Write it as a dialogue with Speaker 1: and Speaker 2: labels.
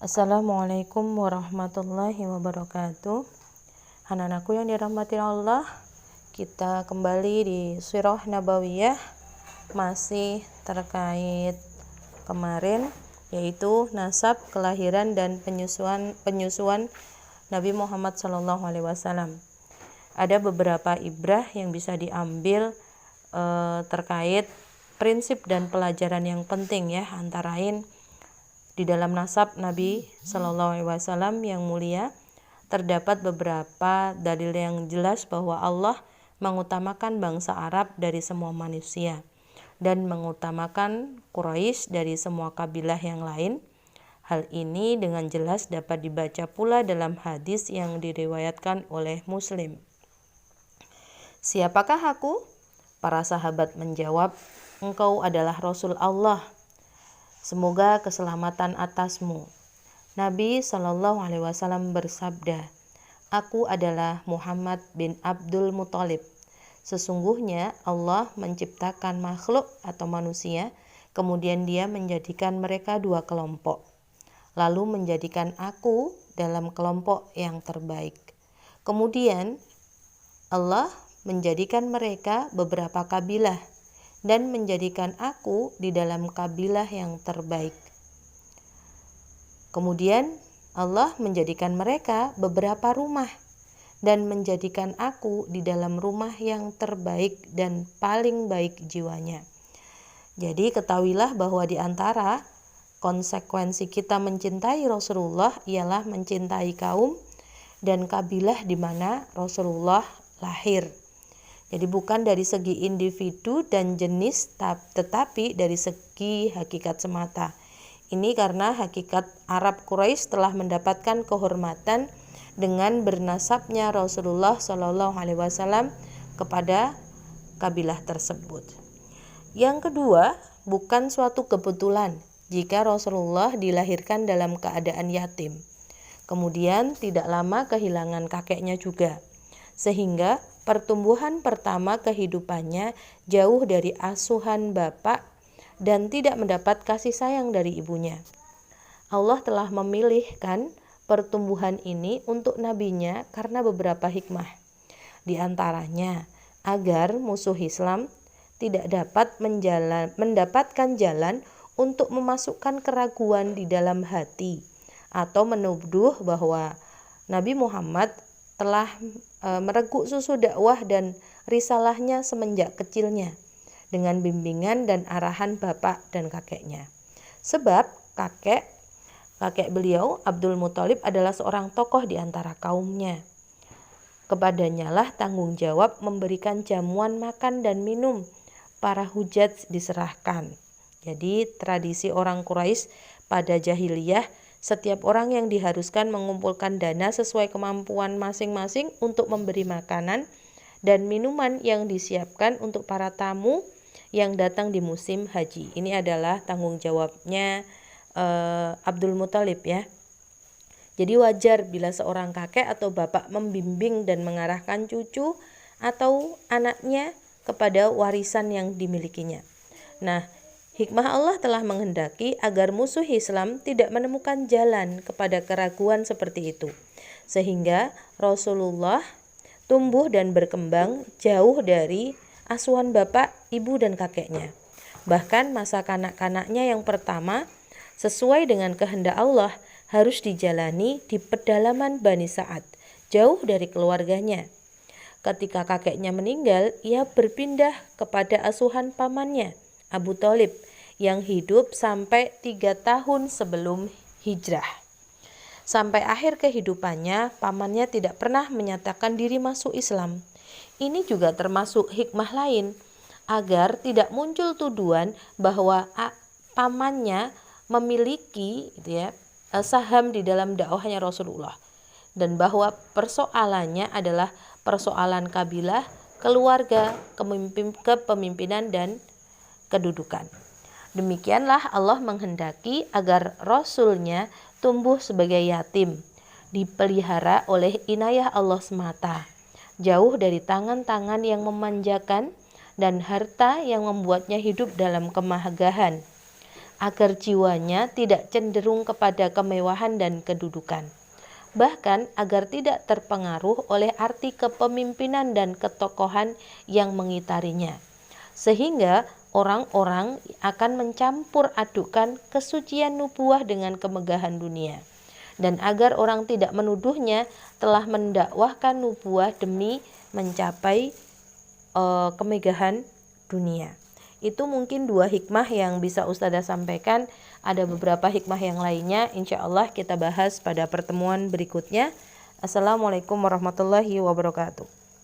Speaker 1: Assalamualaikum warahmatullahi wabarakatuh. Anak-anakku yang dirahmati Allah, kita kembali di Sirah Nabawiyah, masih terkait kemarin, yaitu nasab, kelahiran dan penyusuan Nabi Muhammad SAW. Ada beberapa ibrah yang bisa diambil terkait prinsip dan pelajaran yang penting ya, antara lain di dalam nasab Nabi SAW yang mulia terdapat beberapa dalil yang jelas bahwa Allah mengutamakan bangsa Arab dari semua manusia dan mengutamakan Quraisy dari semua kabilah yang lain. Hal ini dengan jelas dapat dibaca pula dalam hadis yang diriwayatkan oleh Muslim. Siapakah aku? Para sahabat menjawab, engkau adalah Rasul Allah. Semoga keselamatan atasmu. Nabi SAW bersabda, aku adalah Muhammad bin Abdul Muthalib. Sesungguhnya Allah menciptakan makhluk atau manusia, kemudian Dia menjadikan mereka dua kelompok, lalu menjadikan aku dalam kelompok yang terbaik. Kemudian Allah menjadikan mereka beberapa kabilah dan menjadikan aku di dalam kabilah yang terbaik. Kemudian Allah menjadikan mereka beberapa rumah dan menjadikan aku di dalam rumah yang terbaik dan paling baik jiwanya. Jadi ketahuilah bahwa di antara konsekuensi kita mencintai Rasulullah ialah mencintai kaum dan kabilah di mana Rasulullah lahir. Jadi bukan dari segi individu dan jenis, tetapi dari segi hakikat semata. Ini karena hakikat Arab Quraisy telah mendapatkan kehormatan dengan bernasabnya Rasulullah SAW kepada kabilah tersebut. Yang kedua, bukan suatu kebetulan jika Rasulullah dilahirkan dalam keadaan yatim. Kemudian tidak lama kehilangan kakeknya juga, sehingga pertumbuhan pertama kehidupannya jauh dari asuhan bapak dan tidak mendapat kasih sayang dari ibunya. Allah telah memilihkan pertumbuhan ini untuk nabinya karena beberapa hikmah. Di antaranya, agar musuh Islam tidak dapat mendapatkan jalan untuk memasukkan keraguan di dalam hati atau menuduh bahwa Nabi Muhammad telah mereguk susu dakwah dan risalahnya semenjak kecilnya dengan bimbingan dan arahan bapak dan kakeknya. Sebab kakek beliau Abdul Muthalib adalah seorang tokoh di antara kaumnya. Kepadanya lah tanggung jawab memberikan jamuan makan dan minum para hujat diserahkan. Jadi tradisi orang Quraisy pada jahiliyah, setiap orang yang diharuskan mengumpulkan dana sesuai kemampuan masing-masing untuk memberi makanan dan minuman yang disiapkan untuk para tamu yang datang di musim haji. Ini adalah tanggung jawabnya Abdul Muthalib ya. Jadi wajar bila seorang kakek atau bapak membimbing dan mengarahkan cucu atau anaknya kepada warisan yang dimilikinya. Nah, hikmah Allah telah menghendaki agar musuh Islam tidak menemukan jalan kepada keraguan seperti itu, sehingga Rasulullah tumbuh dan berkembang jauh dari asuhan bapak, ibu dan kakeknya. Bahkan masa kanak-kanaknya yang pertama sesuai dengan kehendak Allah harus dijalani di pedalaman Bani Sa'ad, jauh dari keluarganya. Ketika kakeknya meninggal, ia berpindah kepada asuhan pamannya, Abu Thalib, yang hidup sampai 3 tahun sebelum hijrah. Sampai akhir kehidupannya, pamannya tidak pernah menyatakan diri masuk Islam. Ini juga termasuk hikmah lain, agar tidak muncul tuduhan bahwa pamannya memiliki saham di dalam dakwahnya Rasulullah, dan bahwa persoalannya adalah persoalan kabilah, keluarga, kepemimpinan dan kedudukan. Demikianlah Allah menghendaki agar Rasulnya tumbuh sebagai yatim, dipelihara oleh inayah Allah semata, jauh dari tangan-tangan yang memanjakan dan harta yang membuatnya hidup dalam kemahagahan. agar jiwanya tidak cenderung kepada kemewahan dan kedudukan. Bahkan agar tidak terpengaruh oleh arti kepemimpinan dan ketokohan yang mengitarinya. Sehingga orang-orang akan mencampur adukan kesucian nubuah dengan kemegahan dunia. Dan agar orang tidak menuduhnya telah mendakwahkan nubuah demi mencapai kemegahan dunia. Itu mungkin 2 hikmah yang bisa Ustazah sampaikan. Ada beberapa hikmah yang lainnya insya Allah kita bahas pada pertemuan berikutnya. Assalamualaikum warahmatullahi wabarakatuh.